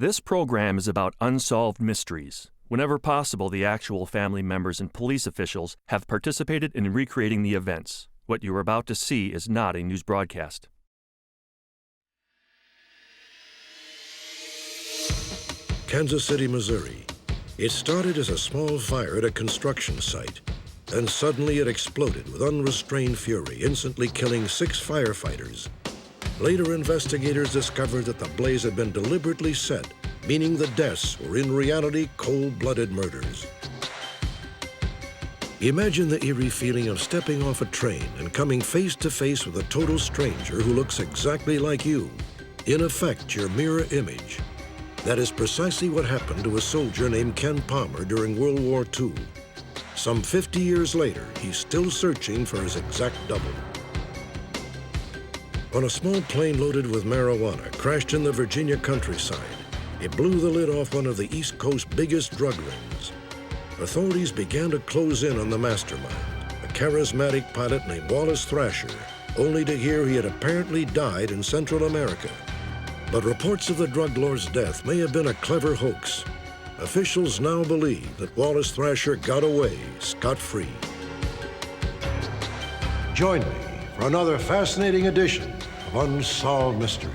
This program is about unsolved mysteries. Whenever possible, the actual family members and police officials have participated in recreating the events. What you are about to see is not a news broadcast. Kansas City, Missouri. It started as a small fire at a construction site. Then suddenly it exploded with unrestrained fury, instantly killing 6 firefighters. Later, investigators discovered that the blaze had been deliberately set, meaning the deaths were in reality cold-blooded murders. Imagine the eerie feeling of stepping off a train and coming face to face with a total stranger who looks exactly like you. In effect, your mirror image. That is precisely what happened to a soldier named Ken Palmer during World War II. Some 50 years later, he's still searching for his exact double. On a small plane loaded with marijuana crashed in the Virginia countryside. It blew the lid off one of the East Coast's biggest drug rings. Authorities began to close in on the mastermind, a charismatic pilot named Wallace Thrasher, only to hear he had apparently died in Central America. But reports of the drug lord's death may have been a clever hoax. Officials now believe that Wallace Thrasher got away scot-free. Join me for another fascinating edition of Unsolved Mysteries.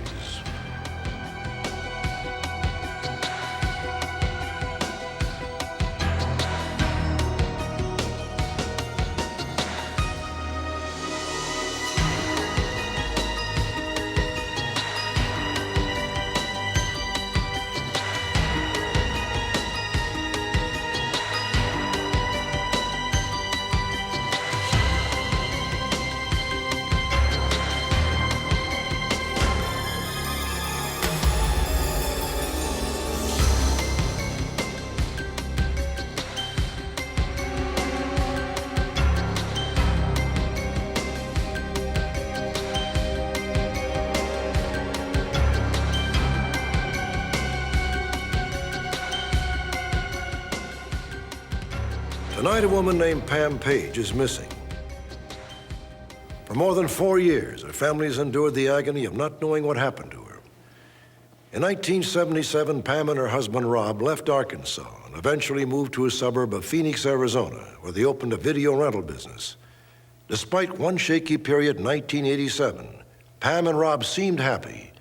Tonight, a woman named Pam Page is missing. For more than 4 years, her family has endured the agony of not knowing what happened to her. In 1977, Pam and her husband, Rob, left Arkansas and eventually moved to a suburb of Phoenix, Arizona, where they opened a video rental business. Despite one shaky period in 1987, Pam and Rob seemed happy.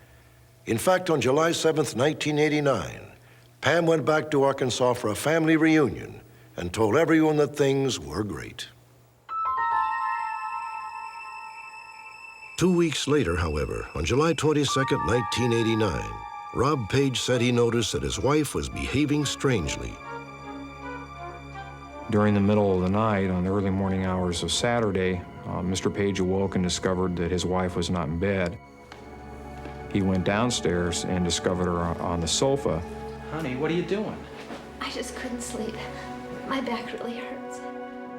In fact, on July 7th, 1989, Pam went back to Arkansas for a family reunion and told everyone that things were great. 2 weeks later, however, on July 22nd, 1989, Rob Page said he noticed that his wife was behaving strangely. During the middle of the night, on the early morning hours of Saturday, Mr. Page awoke and discovered that his wife was not in bed. He went downstairs and discovered her on the sofa. Honey, what are you doing? I just couldn't sleep. My back really hurts.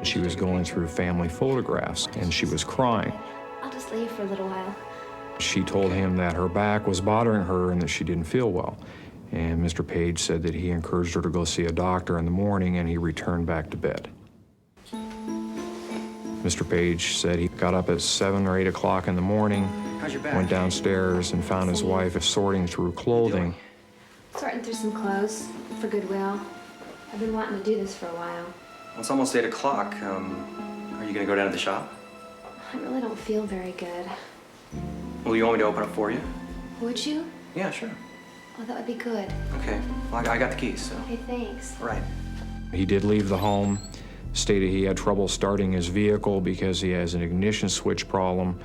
She was going through family photographs, and she was crying. I'll just leave for a little while. She told him that her back was bothering her and that she didn't feel well. And Mr. Page said that he encouraged her to go see a doctor in the morning, and he returned back to bed. Mr. Page said he got up at 7 or 8 o'clock in the morning, How's your back? went downstairs and found his wife sorting through clothing. Sorting through some clothes for Goodwill. I've been wanting to do this for a while. Well, it's almost 8 o'clock. Are you gonna go down to the shop? I really don't feel very good. Well, you want me to open up for you? Would you? Yeah, sure. Oh, that would be good. Okay. Well, I got the keys, so. Okay, thanks. All right. He did leave the home, stated he had trouble starting his vehicle because he has an ignition switch problem,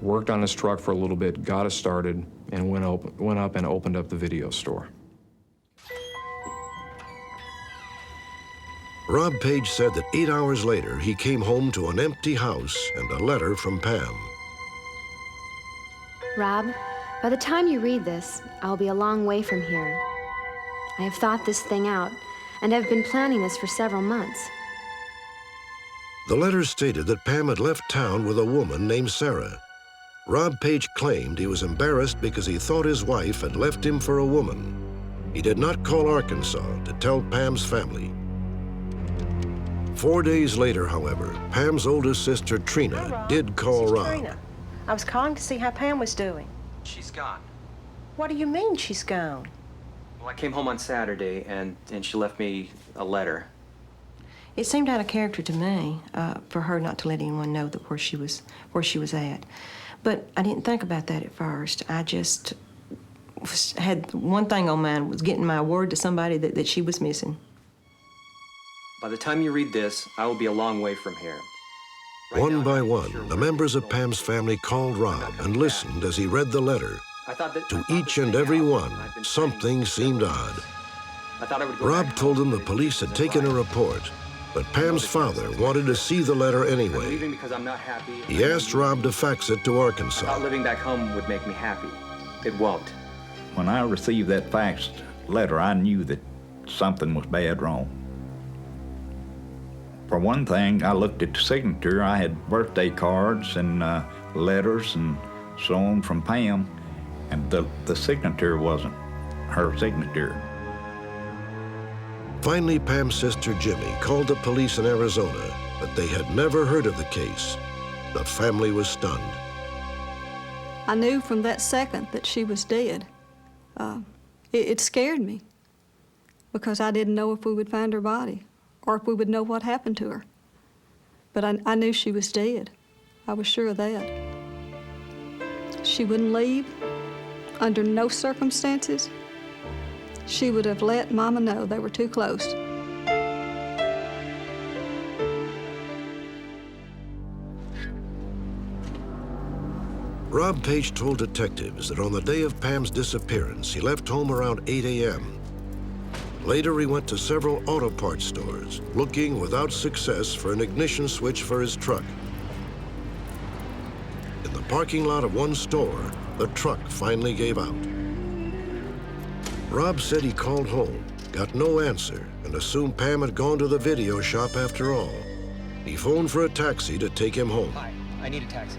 worked on his truck for a little bit, got it started, and went up and opened up the video store. Rob Page said that 8 hours later, he came home to an empty house and a letter from Pam. Rob, by the time you read this, I'll be a long way from here. I have thought this thing out, and I've been planning this for several months. The letter stated that Pam had left town with a woman named Sarah. Rob Page claimed he was embarrassed because he thought his wife had left him for a woman. He did not call Arkansas to tell Pam's family. 4 days later, however, Pam's oldest sister, TRENA, Hi, Rob. did call This is Rob. TRENA. I was calling to see how Pam was doing. She's gone. What do you mean she's gone? Well, I came home on Saturday, and she left me a letter. It seemed out of character to me for her not to let anyone know that where she was at. But I didn't think about that at first. I just had one thing on mind, was getting my word to somebody that she was missing. By the time you read this, I will be a long way from here. One by one, the members of Pam's family called Rob and listened as he read the letter. To each and every one, something seemed odd. Rob told them the police had taken a report, but Pam's father wanted to see the letter anyway. He asked Rob to fax it to Arkansas. I thought living back home would make me happy. It won't. When I received that faxed letter, I knew that something was bad wrong. For one thing, I looked at the signature. I had birthday cards and letters and so on from Pam, and the signature wasn't her signature. Finally, Pam's sister Jimmie called the police in Arizona, but they had never heard of the case. The family was stunned. I knew from that second that she was dead. It scared me because I didn't know if we would find her body or if we would know what happened to her. But I knew she was dead. I was sure of that. She wouldn't leave under no circumstances. She would have let Mama know they were too close. Rob Page told detectives that on the day of Pam's disappearance, he left home around 8 a.m. Later, he went to several auto parts stores, looking without success for an ignition switch for his truck. In the parking lot of one store, the truck finally gave out. Rob said he called home, got no answer, and assumed Pam had gone to the video shop after all. He phoned for a taxi to take him home. Hi, I need a taxi.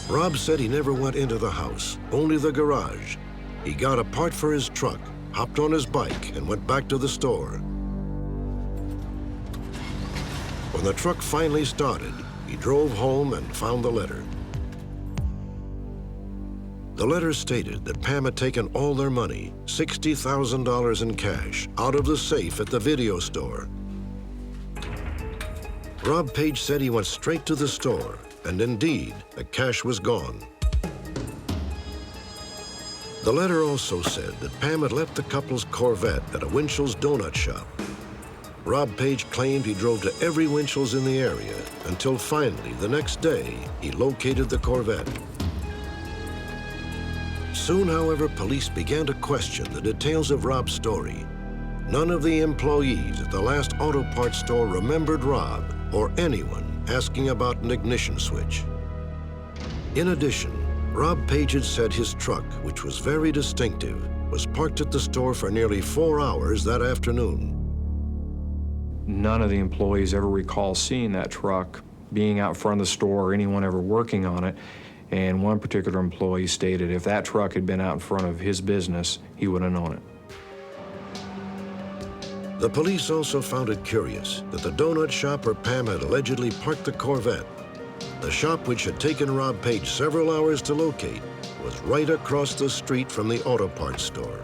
Rob said he never went into the house, only the garage. He got a part for his truck, hopped on his bike, and went back to the store. When the truck finally started, he drove home and found the letter. The letter stated that Pam had taken all their money, $60,000 in cash, out of the safe at the video store. Rob Page said he went straight to the store, and indeed, the cash was gone. The letter also said that Pam had left the couple's Corvette at a Winchell's donut shop. Rob Page claimed he drove to every Winchell's in the area until finally, the next day, he located the Corvette. Soon, however, police began to question the details of Rob's story. None of the employees at the last auto parts store remembered Rob or anyone asking about an ignition switch. In addition, Rob Page had said his truck, which was very distinctive, was parked at the store for nearly 4 hours that afternoon. None of the employees ever recall seeing that truck, being out front of the store, or anyone ever working on it. And one particular employee stated if that truck had been out in front of his business, he would have known it. The police also found it curious that the donut shop where Pam had allegedly parked the Corvette, the shop which had taken Rob Page several hours to locate, was right across the street from the auto parts store.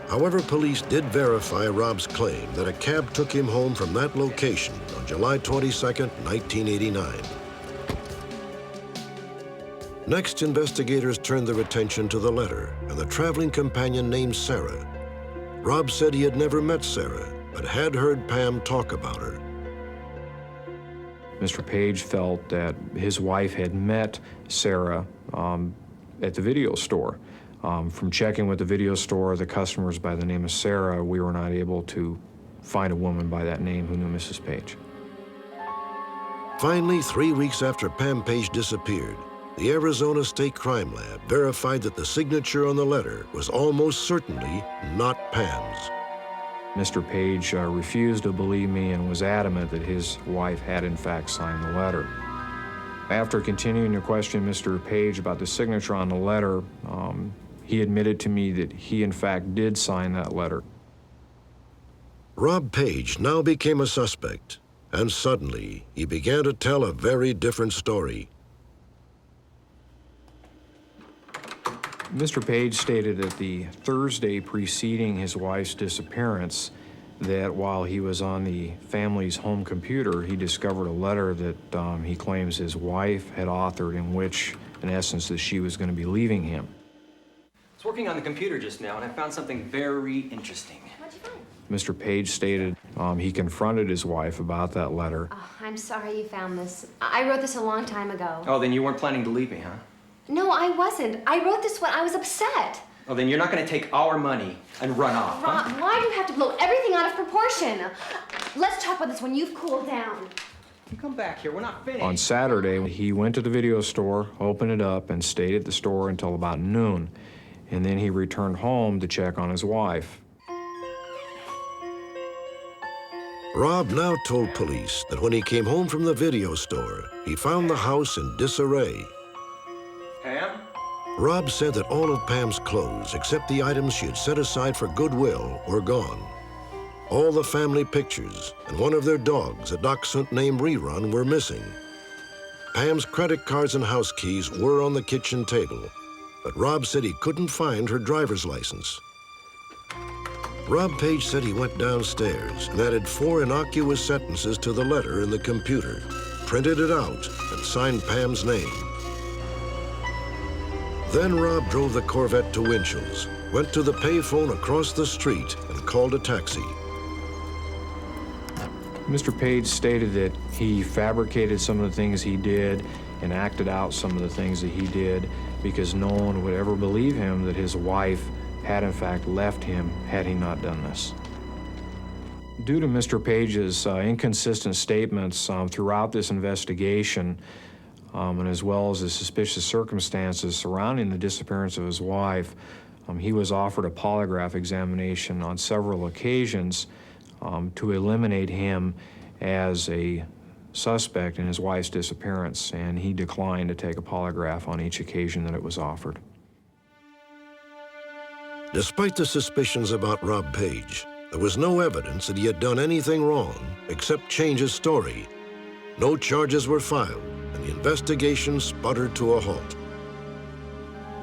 However, police did verify Rob's claim that a cab took him home from that location on July 22nd, 1989. Next, investigators turned their attention to the letter and the traveling companion named Sarah. Rob said he had never met Sarah, but had heard Pam talk about her. Mr. Page felt that his wife had met Sarah at the video store. From checking with the video store, the customers by the name of Sarah, we were not able to find a woman by that name who knew Mrs. Page. Finally, 3 weeks after Pam Page disappeared, the Arizona State Crime Lab verified that the signature on the letter was almost certainly not Pam's. Mr. Page refused to believe me and was adamant that his wife had in fact signed the letter. After continuing to question Mr. Page about the signature on the letter, he admitted to me that he in fact did sign that letter. Rob Page now became a suspect, and suddenly he began to tell a very different story. Mr. Page stated that the Thursday preceding his wife's disappearance, that while he was on the family's home computer, he discovered a letter that he claims his wife had authored, in which, in essence, that she was going to be leaving him. I was working on the computer just now, and I found something very interesting. What'd you find? Mr. Page stated he confronted his wife about that letter. Oh, I'm sorry you found this. I wrote this a long time ago. Oh, then you weren't planning to leave me, huh? No, I wasn't. I wrote this when I was upset. Oh, then you're not going to take our money and run off, Rob, huh? why do you have to blow everything out of proportion? Let's talk about this when you've cooled down. You come back here. We're not finished. On Saturday, he went to the video store, opened it up, and stayed at the store until about noon. And then he returned home to check on his wife. Rob now told police that when he came home from the video store, he found the house in disarray. Pam? Rob said that all of Pam's clothes, except the items she had set aside for goodwill, were gone. All the family pictures and one of their dogs, a dachshund named Rerun, were missing. Pam's credit cards and house keys were on the kitchen table, but Rob said he couldn't find her driver's license. Rob Page said he went downstairs and added 4 innocuous sentences to the letter in the computer, printed it out, and signed Pam's name. Then Rob drove the Corvette to Winchell's, went to the payphone across the street, and called a taxi. Mr. Page stated that he fabricated some of the things he did and acted out some of the things that he did because no one would ever believe him that his wife had in fact left him had he not done this. Due to Mr. Page's inconsistent statements throughout this investigation, and as well as the suspicious circumstances surrounding the disappearance of his wife, he was offered a polygraph examination on several occasions to eliminate him as a suspect in his wife's disappearance, and he declined to take a polygraph on each occasion that it was offered. Despite the suspicions about Rob Page, there was no evidence that he had done anything wrong except change his story. No charges were filed, and the investigation sputtered to a halt.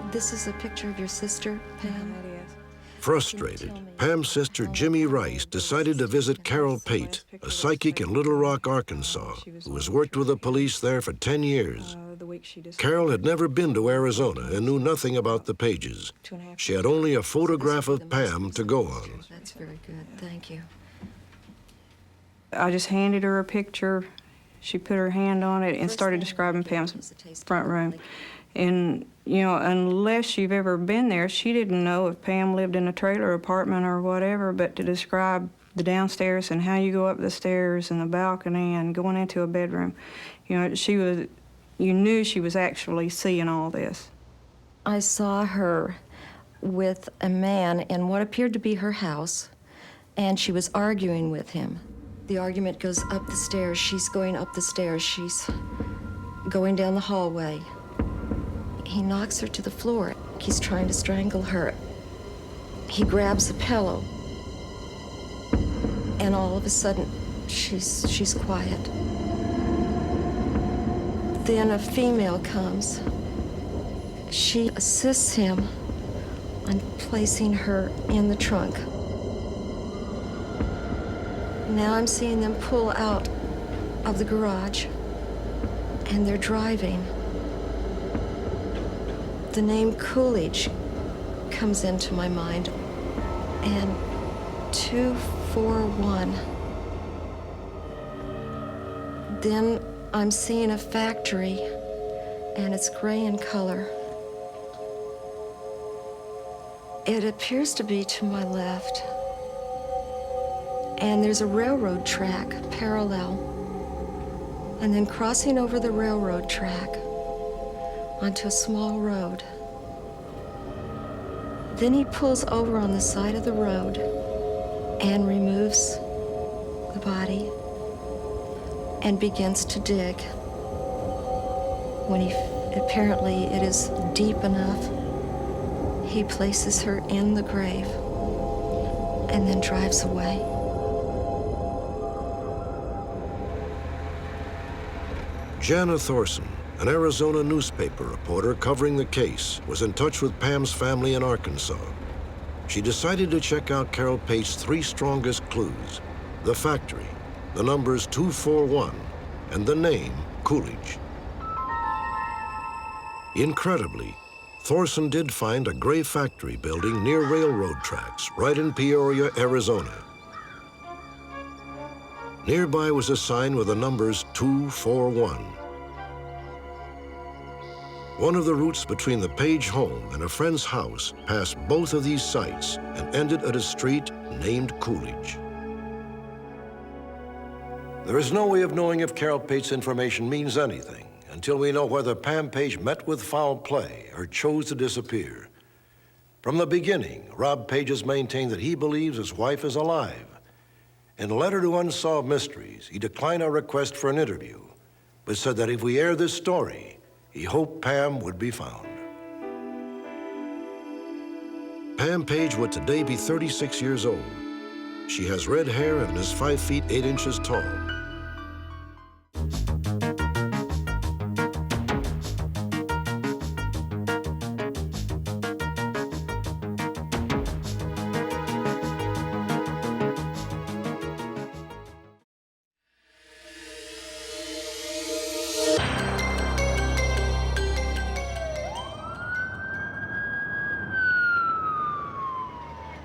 This is a picture of your sister, Pam? Frustrated, Pam's sister, Jimmie Rice, decided to visit Carol Pate, a psychic in Little Rock, Arkansas, who has worked with the police there for 10 years. Carol had never been to Arizona and knew nothing about the Pages. She had only a photograph of Pam to go on. That's very good, thank you. I just handed her a picture. She put her hand on it and started describing Pam's front room. And, you know, unless you've ever been there, she didn't know if Pam lived in a trailer apartment or whatever, but to describe the downstairs and how you go up the stairs and the balcony and going into a bedroom, you know, you knew she was actually seeing all this. I saw her with a man in what appeared to be her house, and she was arguing with him. The argument goes up the stairs. She's going up the stairs. She's going down the hallway. He knocks her to the floor. He's trying to strangle her. He grabs a pillow, and all of a sudden, she's quiet. Then a female comes. She assists him on placing her in the trunk. Now I'm seeing them pull out of the garage, and they're driving. The name Coolidge comes into my mind, and 241. Then I'm seeing a factory, and it's gray in color. It appears to be to my left, and there's a railroad track parallel, and then crossing over the railroad track onto a small road. Then he pulls over on the side of the road and removes the body and begins to dig. When apparently it is deep enough, he places her in the grave and then drives away. Jana Thorson, An Arizona newspaper reporter covering the case was in touch with Pam's family in Arkansas. She decided to check out Carol Pate's three strongest clues: the factory, the numbers 241, and the name Coolidge. Incredibly, Thorson did find a gray factory building near railroad tracks right in Peoria, Arizona. Nearby was a sign with the numbers 241. One of the routes between the Page home and a friend's house passed both of these sites and ended at a street named Coolidge. There is no way of knowing if Carol Pate's information means anything until we know whether Pam Page met with foul play or chose to disappear. From the beginning, Rob Page has maintained that he believes his wife is alive. In a letter to Unsolved Mysteries, he declined our request for an interview, but said that if we air this story, he hoped Pam would be found. Pam Page would today be 36 years old. She has red hair and is 5 feet 8 inches tall.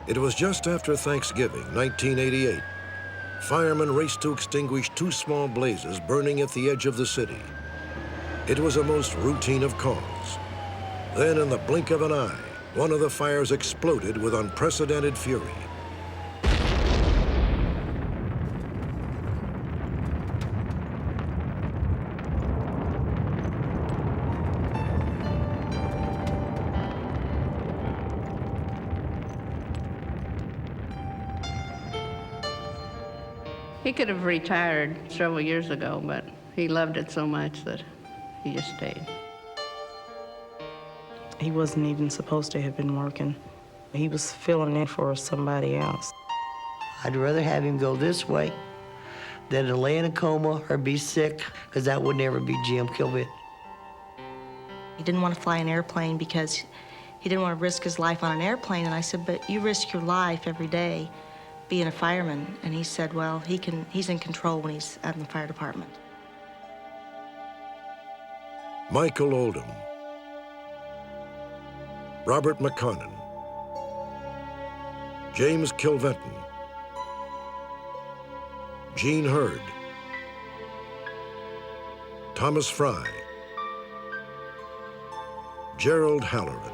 It was just after Thanksgiving, 1988. Firemen raced to extinguish two small blazes burning at the edge of the city. It was a most routine of calls. Then, in the blink of an eye, one of the fires exploded with unprecedented fury. He could have retired several years ago, but he loved it so much that he just stayed. He wasn't even supposed to have been working. He was filling in for somebody else. I'd rather have him go this way than to lay in a coma or be sick, because that would never be Jim Kilventon. He didn't want to fly an airplane because he didn't want to risk his life on an airplane. And I said, but you risk your life every day being a fireman. And he said, well, he's in control when he's out in the fire department. Michael Oldham, Robert McConnell, James Kilventon, Gene Hurd, Thomas Fry, Gerald Halloran.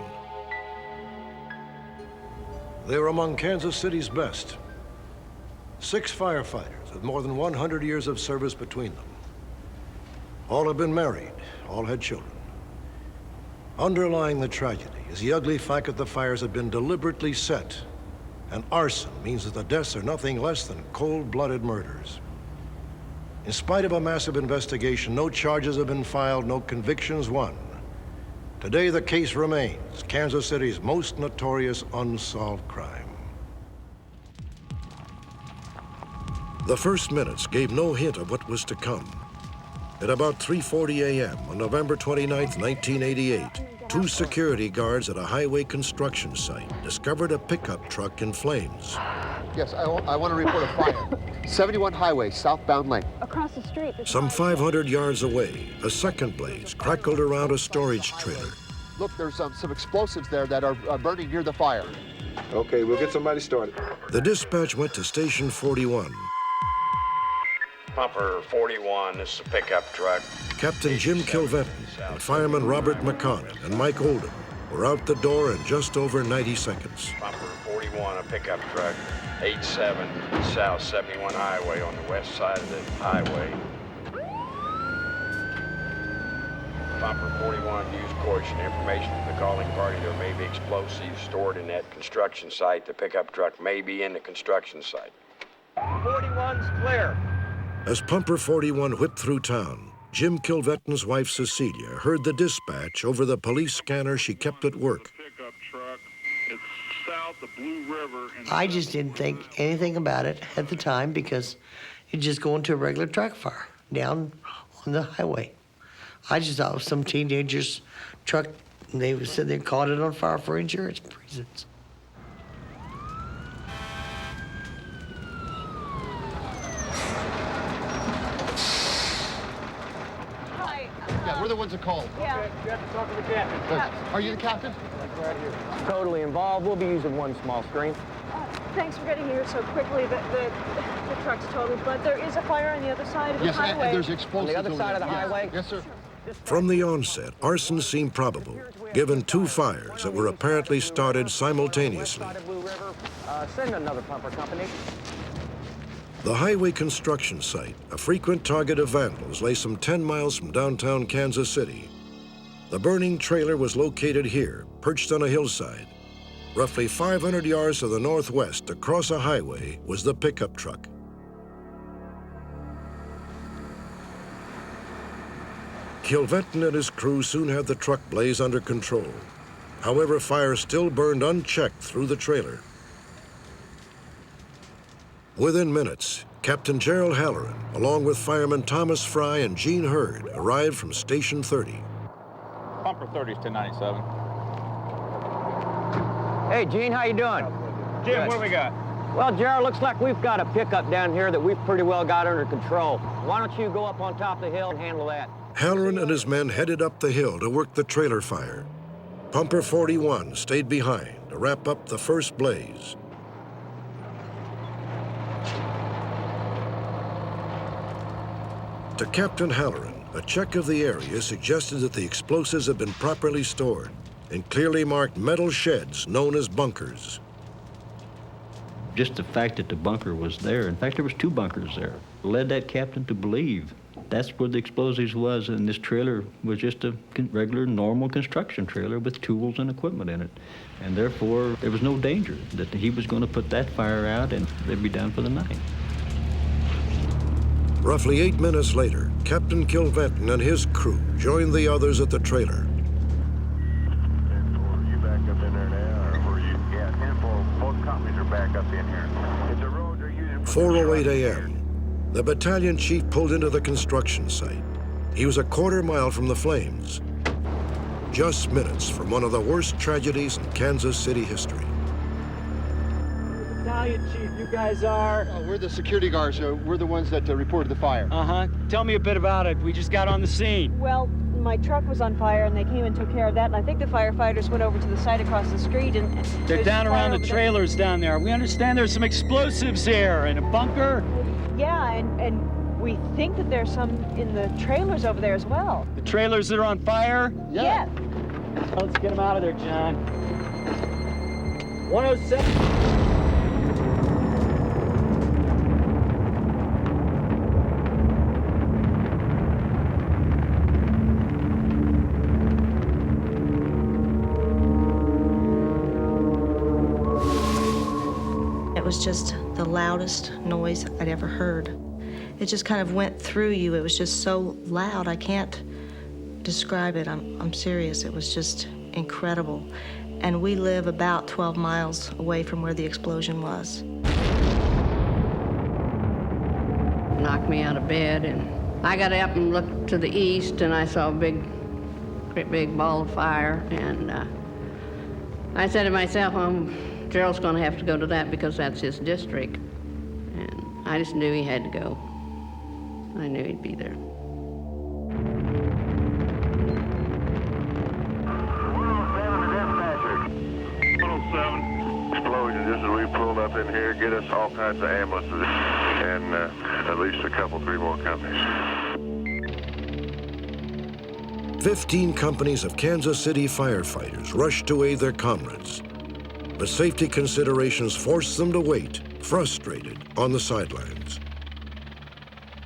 They were among Kansas City's best. 6 firefighters with more than 100 years of service between them. All had been married, all had children. Underlying the tragedy is the ugly fact that the fires had been deliberately set, and arson means that the deaths are nothing less than cold-blooded murders. In spite of a massive investigation, no charges have been filed, no convictions won. Today, the case remains Kansas City's most notorious unsolved crime. The first minutes gave no hint of what was to come. At about 3:40 a.m. on November 29, 1988, 2 security guards at a highway construction site discovered a pickup truck in flames. Yes, I want to report a fire. 71 Highway, southbound lane. Across the street. Some 500 yards away, a second blaze crackled around a storage trailer. Look, there's some explosives there that are burning near the fire. Okay, we'll get somebody started. The dispatch went to Station 41. Pumper 41, this is a pickup truck. Captain Jim Kilventon and fireman Robert McConnell and Mike Oldham were out the door in just over 90 seconds. Pumper 41, a pickup truck, 87 South 71 Highway on the west side of the highway. Pumper 41, use caution. Information from the calling party, there may be explosives stored in that construction site. The pickup truck may be in the construction site. 41's clear. As Pumper 41 whipped through town, Jim Kilventon's wife, Cecilia, heard the dispatch over the police scanner she kept at work. It's south of Blue River. I just didn't think anything about it at the time because it's just going to a regular truck fire down on the highway. I just thought it was some teenager's truck, and they said they caught it on fire for insurance reasons. Yeah, we're the ones that called. Yeah. You have to talk to the captain. Are you the captain? Right here. Totally involved. We'll be using one small screen. Thanks for getting here so quickly. The truck's totaled, but there is a fire on the other side of the highway. Yes, there's explosives On the other side of the highway? Yes, sir. From the onset, arson seemed probable, given two fires that were apparently started simultaneously. Send another pumper company. The highway construction site, a frequent target of vandals, lay some 10 miles from downtown Kansas City. The burning trailer was located here, perched on a hillside. Roughly 500 yards to the northwest, across a highway, was the pickup truck. Kilventon and his crew soon had the truck blaze under control. However, fire still burned unchecked through the trailer. Within minutes, Captain Gerald Halloran, along with firemen Thomas Fry and Gene Hurd, arrived from Station 30. Pumper 30's 1097. Hey, Gene, how you doing? Jim, what do we got? Well, Gerald, looks like we've got a pickup down here that we've pretty well got under control. Why don't you go up on top of the hill and handle that? Halloran and his men headed up the hill to work the trailer fire. Pumper 41 stayed behind to wrap up the first blaze. To Captain Halloran, a check of the area suggested that the explosives had been properly stored in clearly marked metal sheds known as bunkers. Just the fact that the bunker was there, in fact, there was two bunkers there, led that captain to believe that's where the explosives was, and this trailer was just a regular, normal construction trailer with tools and equipment in it. And therefore, there was no danger that he was going to put that fire out and they'd be done for the night. Roughly 8 minutes later, Captain Kilventon and his crew joined the others at the trailer. You back up in there now, or were you? Yeah, 10-4. Both companies are back up in here. It's a road they're using. 4:08 a.m. The battalion chief pulled into the construction site. He was a quarter mile from the flames, just minutes from one of the worst tragedies in Kansas City history. Battalion chief, you guys are? Oh, we're the security guards. We're the ones that reported the fire. Uh-huh. Tell me a bit about it. We just got on the scene. Well, my truck was on fire, and they came and took care of that, and I think the firefighters went over to the site across the street, and... They're down around the trailers down there. We understand there's some explosives here in a bunker. Yeah, and we think that there's some in the trailers over there as well. The trailers that are on fire? Yeah. Let's get them out of there, John. 107. It was just the loudest noise I'd ever heard. It just kind of went through you. It was just so loud, I can't describe it. I'm serious. It was just incredible. And we live about 12 miles away from where the explosion was. Knocked me out of bed, and I got up and looked to the east, and I saw a great big ball of fire, and I said to myself, Gerald's going to have to go to that because that's his district. And I just knew he had to go. I knew he'd be there. 107. Explosion, just as we pulled up in here, get us all kinds of ambulances and at least three more companies. 15 companies of Kansas City firefighters rushed to aid their comrades. But safety considerations forced them to wait, frustrated, on the sidelines.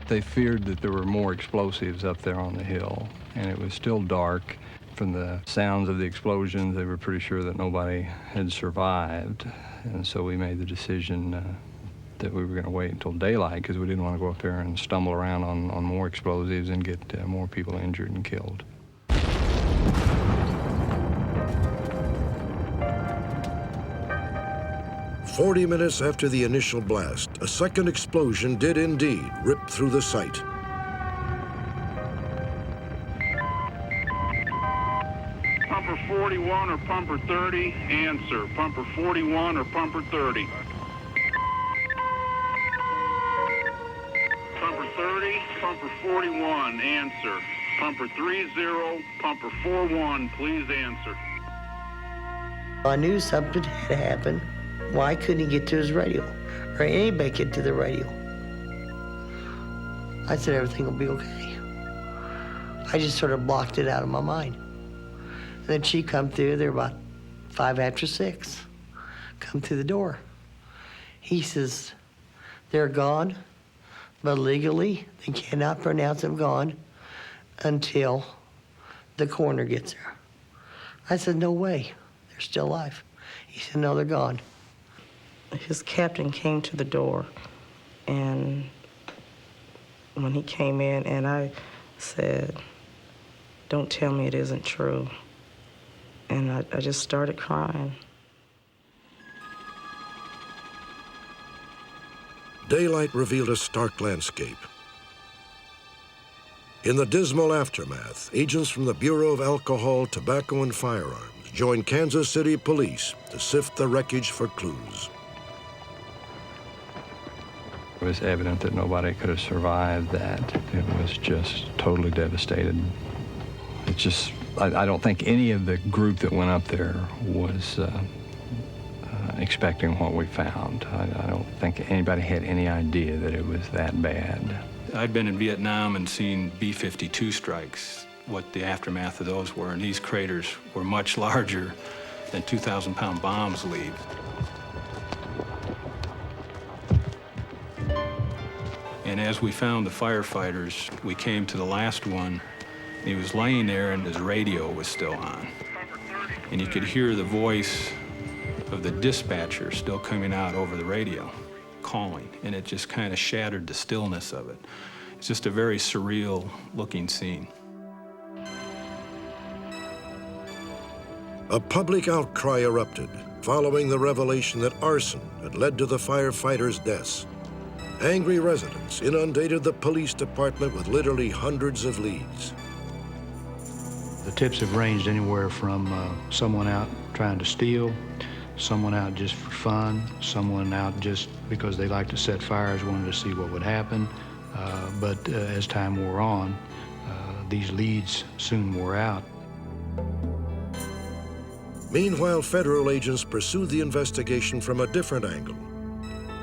They feared that there were more explosives up there on the hill, and it was still dark. From the sounds of the explosions, they were pretty sure that nobody had survived. And so we made the decision that we were going to wait until daylight because we didn't want to go up there and stumble around on more explosives and get more people injured and killed. 40 minutes after the initial blast, a second explosion did indeed rip through the site. Pumper 41 or Pumper 30? Answer. Pumper 41 or Pumper 30? Pumper 30, Pumper 41, answer. Pumper 30, Pumper 41, please answer. I knew something had happened. Why couldn't he get to his radio? Or anybody get to the radio? I said everything will be okay. I just sort of blocked it out of my mind. And then she come through, they're about 5 after 6. Come through the door. He says, they're gone, but legally they cannot pronounce them gone until the coroner gets there. I said, no way, they're still alive. He said, no, they're gone. His captain came to the door, and when he came in, and I said, don't tell me it isn't true. And I just started crying. Daylight revealed a stark landscape. In the dismal aftermath, agents from the Bureau of Alcohol, Tobacco, and Firearms joined Kansas City police to sift the wreckage for clues. It was evident that nobody could have survived that. It was just totally devastated. It's just, I don't think any of the group that went up there was expecting what we found. I don't think anybody had any idea that it was that bad. I'd been in Vietnam and seen B-52 strikes, what the aftermath of those were, and these craters were much larger than 2,000-pound bombs leave. And as we found the firefighters, we came to the last one. He was laying there and his radio was still on. And you could hear the voice of the dispatcher still coming out over the radio, calling, and it just kind of shattered the stillness of it. It's just a very surreal looking scene. A public outcry erupted following the revelation that arson had led to the firefighters' deaths. Angry residents inundated the police department with literally hundreds of leads. The tips have ranged anywhere from someone out trying to steal, someone out just for fun, someone out just because they like to set fires, wanted to see what would happen. But as time wore on, these leads soon wore out. Meanwhile, federal agents pursued the investigation from a different angle.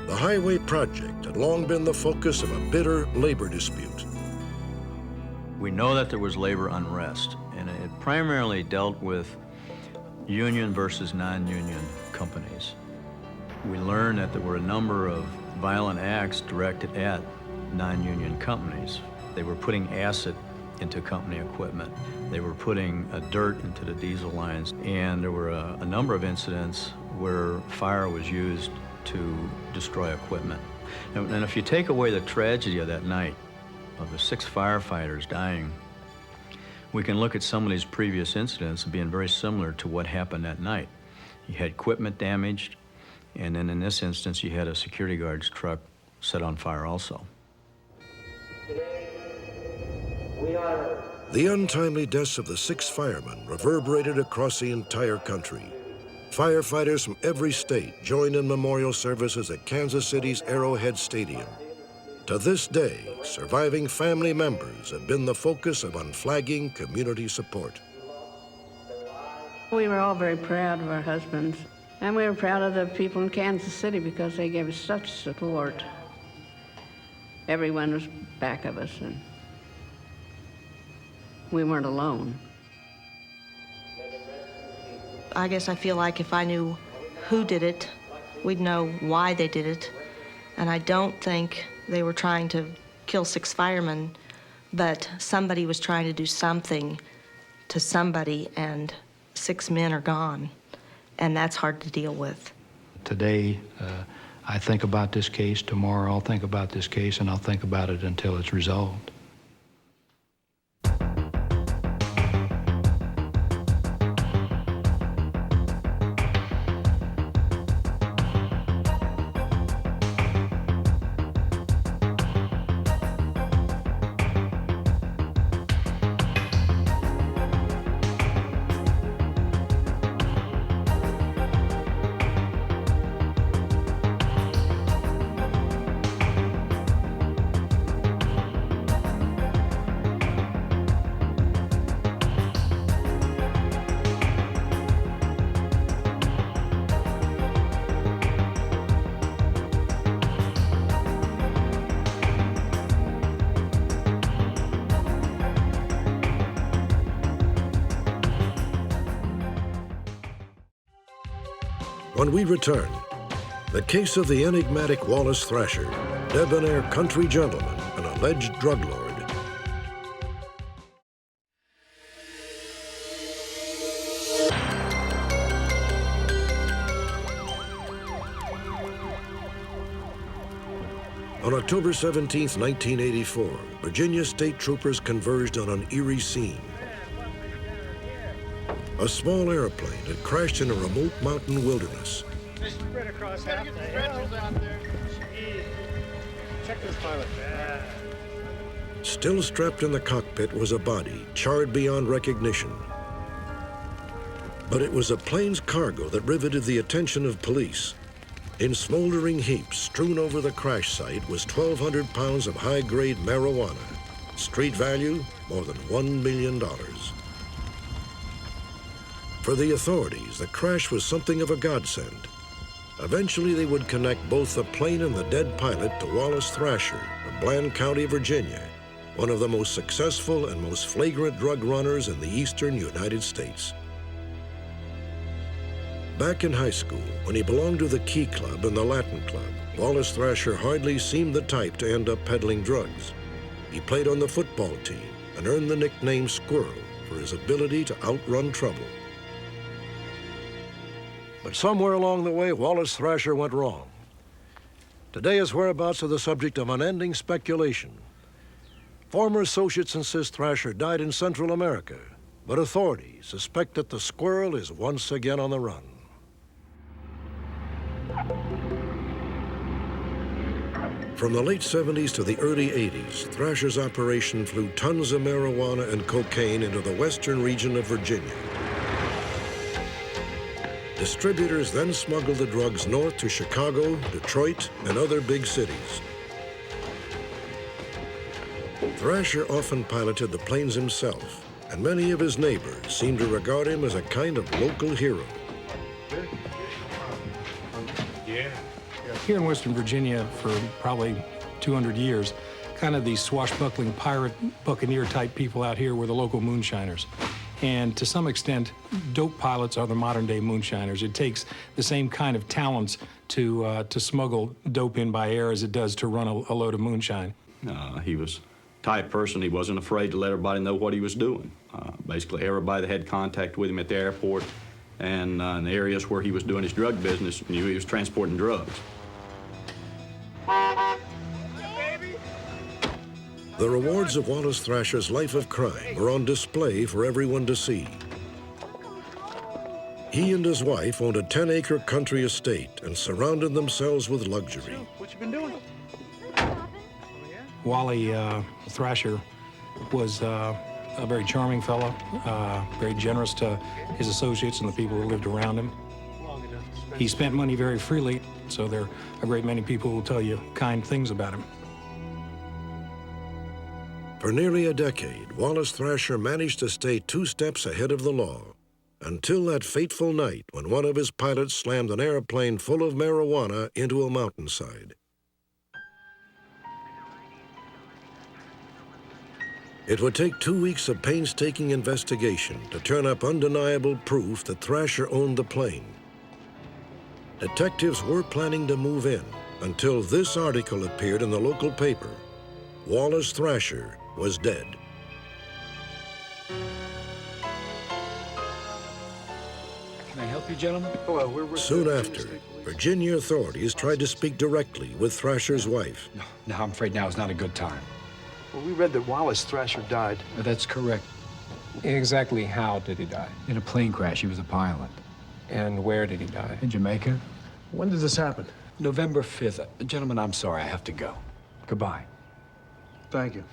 The highway project had long been the focus of a bitter labor dispute. We know that there was labor unrest, and it primarily dealt with union versus non-union companies. We learned that there were a number of violent acts directed at non-union companies. They were putting acid into company equipment. They were putting dirt into the diesel lines, and there were a number of incidents where fire was used to destroy equipment. And if you take away the tragedy of that night, of the 6 firefighters dying, we can look at some of these previous incidents being very similar to what happened that night. You had equipment damaged, and then in this instance, you had a security guard's truck set on fire also. The untimely deaths of the 6 firemen reverberated across the entire country. Firefighters from every state joined in memorial services at Kansas City's Arrowhead Stadium. To this day, surviving family members have been the focus of unflagging community support. We were all very proud of our husbands, and we were proud of the people in Kansas City because they gave us such support. Everyone was back of us, and we weren't alone. I guess I feel like if I knew who did it, we'd know why they did it. And I don't think they were trying to kill 6 firemen, but somebody was trying to do something to somebody, and 6 men are gone. And that's hard to deal with. Today, I think about this case. Tomorrow, I'll think about this case, and I'll think about it until it's resolved. When we return, the case of the enigmatic Wallace Thrasher, debonair country gentleman and alleged drug lord. On October 17, 1984, Virginia state troopers converged on an eerie scene. A small airplane had crashed in a remote mountain wilderness. Just spread across half the hill. Check this pilot. Still strapped in the cockpit was a body, charred beyond recognition. But it was a plane's cargo that riveted the attention of police. In smoldering heaps strewn over the crash site was 1,200 pounds of high-grade marijuana. Street value, more than $1 million. For the authorities, the crash was something of a godsend. Eventually, they would connect both the plane and the dead pilot to Wallace Thrasher of Bland County, Virginia, one of the most successful and most flagrant drug runners in the eastern United States. Back in high school, when he belonged to the Key Club and the Latin Club, Wallace Thrasher hardly seemed the type to end up peddling drugs. He played on the football team and earned the nickname Squirrel for his ability to outrun trouble. But somewhere along the way, Wallace Thrasher went wrong. Today, his whereabouts are the subject of unending speculation. Former associates insist Thrasher died in Central America, but authorities suspect that the Squirrel is once again on the run. From the late 70s to the early 80s, Thrasher's operation flew tons of marijuana and cocaine into the western region of Virginia. Distributors then smuggled the drugs north to Chicago, Detroit, and other big cities. Thrasher often piloted the planes himself, and many of his neighbors seemed to regard him as a kind of local hero. Here in Western Virginia for probably 200 years, kind of these swashbuckling pirate, buccaneer-type people out here were the local moonshiners. And to some extent, dope pilots are the modern-day moonshiners. It takes the same kind of talents to smuggle dope in by air as it does to run a load of moonshine. He was type person. He wasn't afraid to let everybody know what he was doing. Basically, everybody that had contact with him at the airport and in the areas where he was doing his drug business knew he was transporting drugs. The rewards of Wallace Thrasher's life of crime were on display for everyone to see. He and his wife owned a 10-acre country estate and surrounded themselves with luxury. What you been doing? Wally Thrasher was a very charming fellow, very generous to his associates and the people who lived around him. He spent money very freely, so there are a great many people who will tell you kind things about him. For nearly a decade, Wallace Thrasher managed to stay 2 steps ahead of the law, until that fateful night when one of his pilots slammed an airplane full of marijuana into a mountainside. It would take 2 weeks of painstaking investigation to turn up undeniable proof that Thrasher owned the plane. Detectives were planning to move in until this article appeared in the local paper. Wallace Thrasher was dead. Can I help you, gentlemen? Soon after, Virginia authorities tried to speak directly with Thrasher's wife. No, I'm afraid now is not a good time. Well, we read that Wallace Thrasher died. That's correct. Exactly how did he die? In a plane crash. He was a pilot. And where did he die? In Jamaica. When did this happen? November 5th. Gentlemen, I'm sorry. I have to go. Goodbye. Thank you.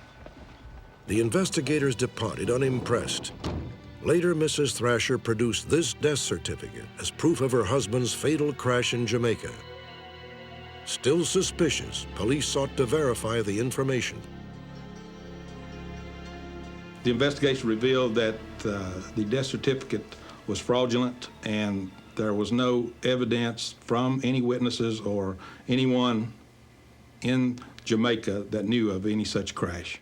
The investigators departed unimpressed. Later, Mrs. Thrasher produced this death certificate as proof of her husband's fatal crash in Jamaica. Still suspicious, police sought to verify the information. The investigation revealed that the death certificate was fraudulent, and there was no evidence from any witnesses or anyone in Jamaica that knew of any such crash.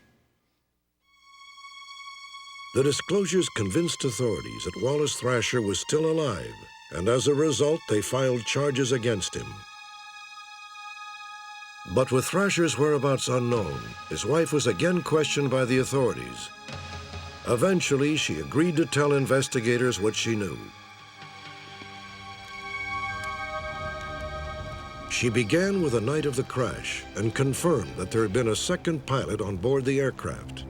The disclosures convinced authorities that Wallace Thrasher was still alive and as a result, they filed charges against him. But with Thrasher's whereabouts unknown, his wife was again questioned by the authorities. Eventually, she agreed to tell investigators what she knew. She began with the night of the crash and confirmed that there had been a second pilot on board the aircraft.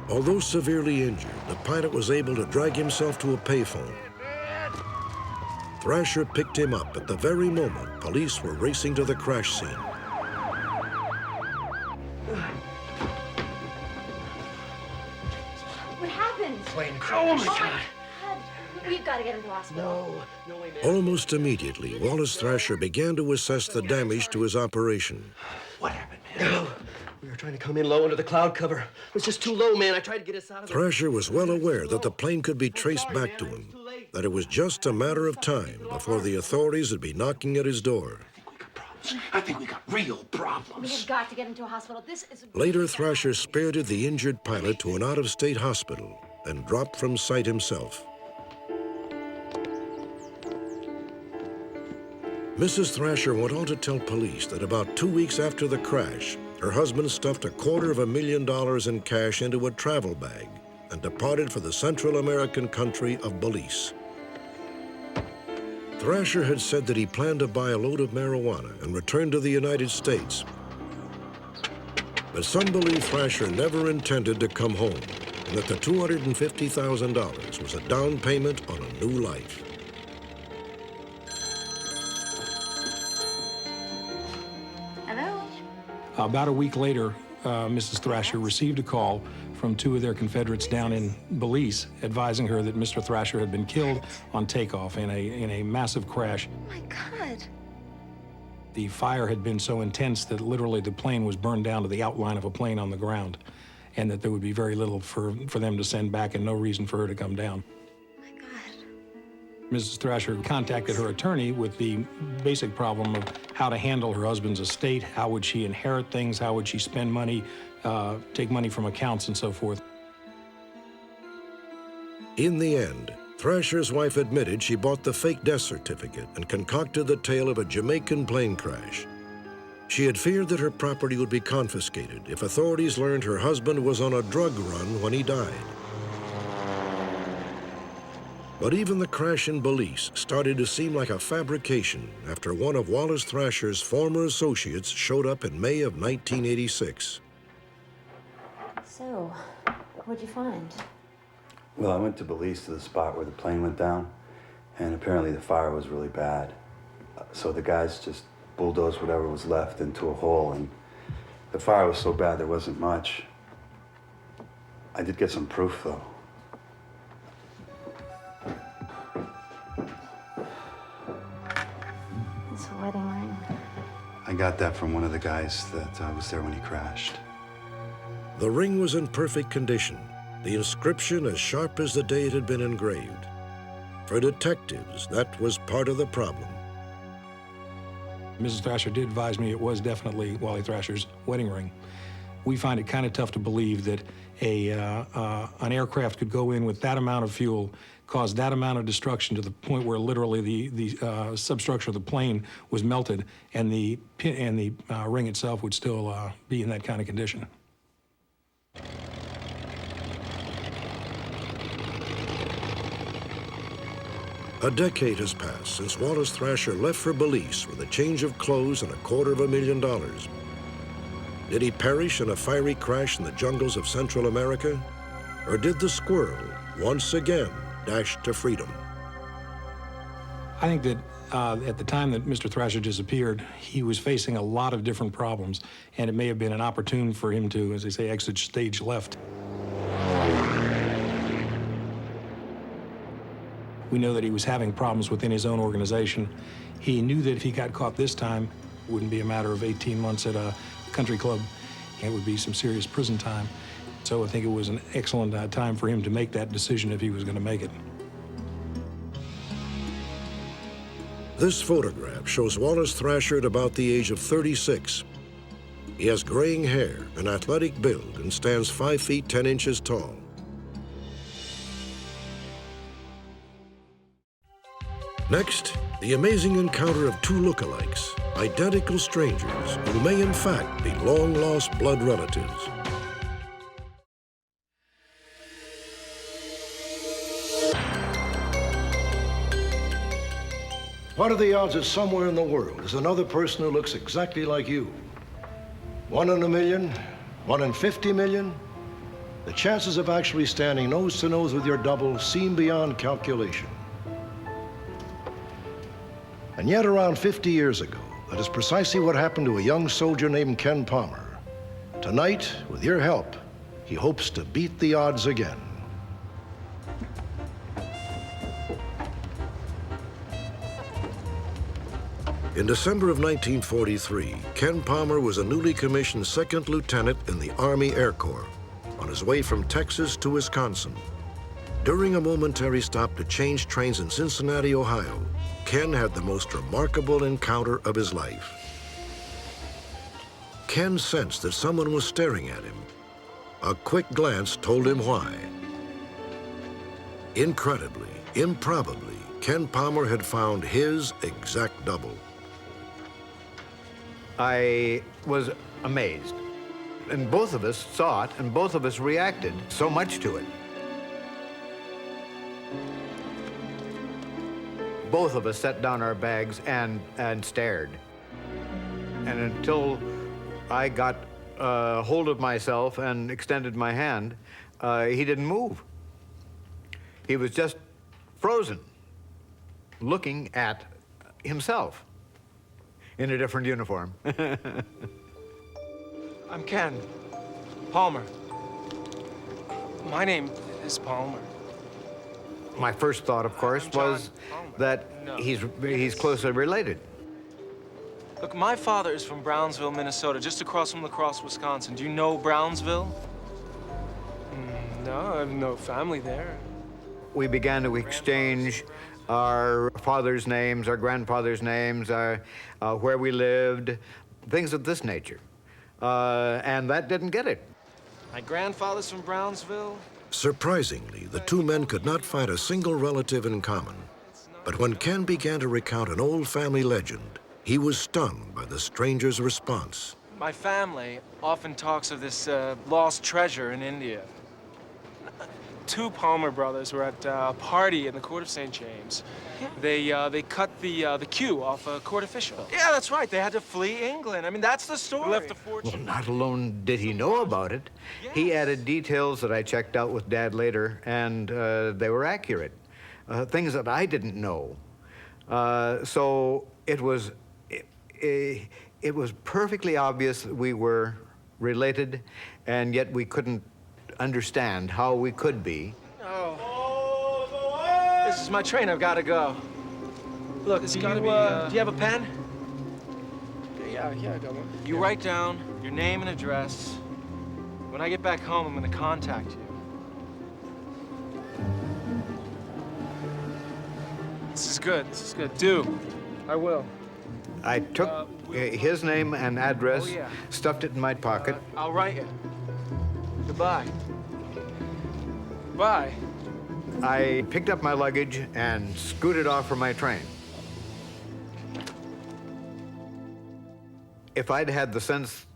Although severely injured, the pilot was able to drag himself to a payphone. Thrasher picked him up at the very moment police were racing to the crash scene. What happened? Plane Oh my crash. God. We've got to get him to hospital. Almost immediately, Wallace Thrasher began to assess the damage to his operation. What happened, man? We were trying to come in low under the cloud cover. It was just too low, man. I tried to get us out of there. Thrasher was well aware that the plane could be traced back to him, that it was just a matter of time before the authorities would be knocking at his door. I think we got real problems. We have got to get him to a hospital. This is... Later, Thrasher spirited the injured pilot to an out-of-state hospital and dropped from sight himself. Mrs. Thrasher went on to tell police that about 2 weeks after the crash, her husband stuffed $250,000 in cash into a travel bag and departed for the Central American country of Belize. Thrasher had said that he planned to buy a load of marijuana and return to the United States. But some believe Thrasher never intended to come home, and that the $250,000 was a down payment on a new life. Hello? About a week later, Mrs. Thrasher received a call from two of their Confederates down in Belize, advising her that Mr. Thrasher had been killed on takeoff in a massive crash. Oh my God. The fire had been so intense that literally the plane was burned down to the outline of a plane on the ground, and that there would be very little for them to send back and no reason for her to come down. Mrs. Thrasher contacted her attorney with the basic problem of how to handle her husband's estate, how would she inherit things, how would she spend money, take money from accounts and so forth. In the end, Thrasher's wife admitted she bought the fake death certificate and concocted the tale of a Jamaican plane crash. She had feared that her property would be confiscated if authorities learned her husband was on a drug run when he died. But even the crash in Belize started to seem like a fabrication after one of Wallace Thrasher's former associates showed up in May of 1986. So, what'd you find? Well, I went to Belize to the spot where the plane went down, and apparently the fire was really bad. So the guys just bulldozed whatever was left into a hole, and the fire was so bad there wasn't much. I did get some proof, though. It's a wedding ring. I got that from one of the guys that was there when he crashed. The ring was in perfect condition, the inscription as sharp as the day it had been engraved. For detectives, that was part of the problem. Mrs. Thrasher did advise me it was definitely Wally Thrasher's wedding ring. We find it kind of tough to believe that an aircraft could go in with that amount of fuel, cause that amount of destruction to the point where literally the substructure of the plane was melted, and the ring itself would still be in that kind of condition. A decade has passed since Wallace Thrasher left for Belize with a change of clothes and $250,000. Did he perish in a fiery crash in the jungles of Central America? Or did the Squirrel once again dash to freedom? I think that at the time that Mr. Thrasher disappeared, he was facing a lot of different problems, and it may have been an opportune for him to, as they say, exit stage left. We know that he was having problems within his own organization. He knew that if he got caught this time, it wouldn't be a matter of 18 months at a country club. It would be some serious prison time. So I think it was an excellent time for him to make that decision if he was going to make it. This photograph shows Wallace Thrasher at about the age of 36. He has graying hair, an athletic build, and stands 5 feet 10 inches tall. Next, the amazing encounter of two lookalikes, identical strangers who may in fact be long-lost blood relatives. What are the odds that somewhere in the world there's another person who looks exactly like you? 1 in a million? 1 in 50 million? The chances of actually standing nose to nose with your double seem beyond calculation. And yet around 50 years ago, that is precisely what happened to a young soldier named Ken Palmer. Tonight, with your help, he hopes to beat the odds again. In December of 1943, Ken Palmer was a newly commissioned second lieutenant in the Army Air Corps on his way from Texas to Wisconsin. During a momentary stop to change trains in Cincinnati, Ohio, Ken had the most remarkable encounter of his life. Ken sensed that someone was staring at him. A quick glance told him why. Incredibly, improbably, Ken Palmer had found his exact double. I was amazed. And both of us saw it, and both of us reacted so much to it. Both of us set down our bags and stared. And until I got hold of myself and extended my hand, he didn't move. He was just frozen, looking at himself in a different uniform. I'm Ken Palmer. My name is Palmer. My first thought, of course, was that he's closely related. Look, my father is from Brownsville, Minnesota, just across from La Crosse, Wisconsin. Do you know Brownsville? No, I have no family there. We began to exchange our father's names, our grandfather's names, where we lived, things of this nature. And that didn't get it. My grandfather's from Brownsville. Surprisingly, the two men could not find a single relative in common. But when Ken began to recount an old family legend, he was stunned by the stranger's response. My family often talks of this lost treasure in India. Two Palmer brothers were at a party in the court of St. James. They cut the queue off a court official. Yeah, that's right. They had to flee England. I mean, that's the story. They left a fortune. Well, not alone did he know about it, he added details that I checked out with Dad later, and they were accurate. Things that I didn't know. So it was perfectly obvious that we were related, and yet we couldn't understand how we could be. Oh. This is my train. I've got to go. Look, do you have a pen? Yeah, I got one. You write down your name and address. When I get back home, I'm going to contact you. This is good. This is good. Do. I will. I took his name and address, stuffed it in my pocket. I'll write you. Goodbye. Bye. I picked up my luggage and scooted off for my train. If I'd had the sense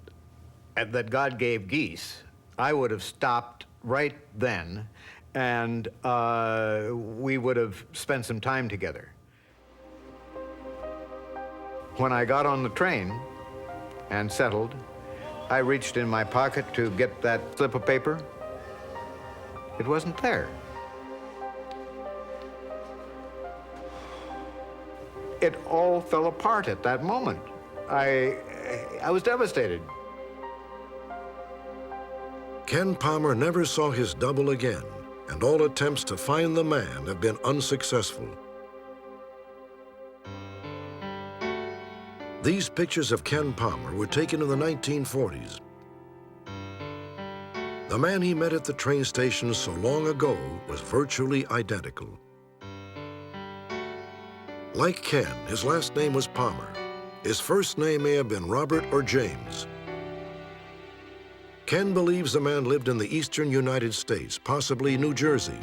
that God gave geese, I would have stopped right then, and we would have spent some time together. When I got on the train and settled, I reached in my pocket to get that slip of paper. It wasn't there. It all fell apart at that moment. I was devastated. Ken Palmer never saw his double again, and all attempts to find the man have been unsuccessful. These pictures of Ken Palmer were taken in the 1940s. The man he met at the train station so long ago was virtually identical. Like Ken, his last name was Palmer. His first name may have been Robert or James. Ken believes the man lived in the eastern United States, possibly New Jersey.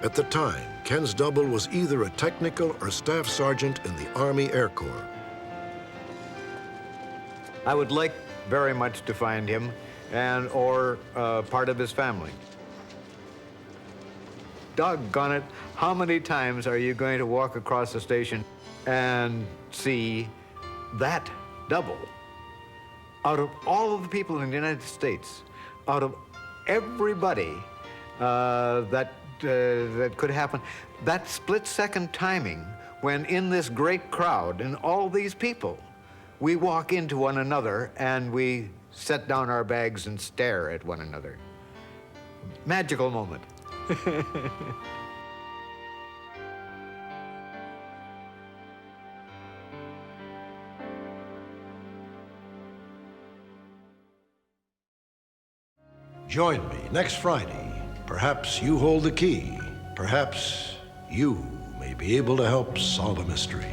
At the time, Ken's double was either a technical or staff sergeant in the Army Air Corps. I would like very much to find him or part of his family. Doggone it, how many times are you going to walk across the station and see that double? Out of all of the people in the United States, out of everybody that could happen, that split-second timing when in this great crowd and all these people, we walk into one another and we set down our bags and stare at one another. Magical moment. Join me next Friday. Perhaps you hold the key. Perhaps you may be able to help solve a mystery.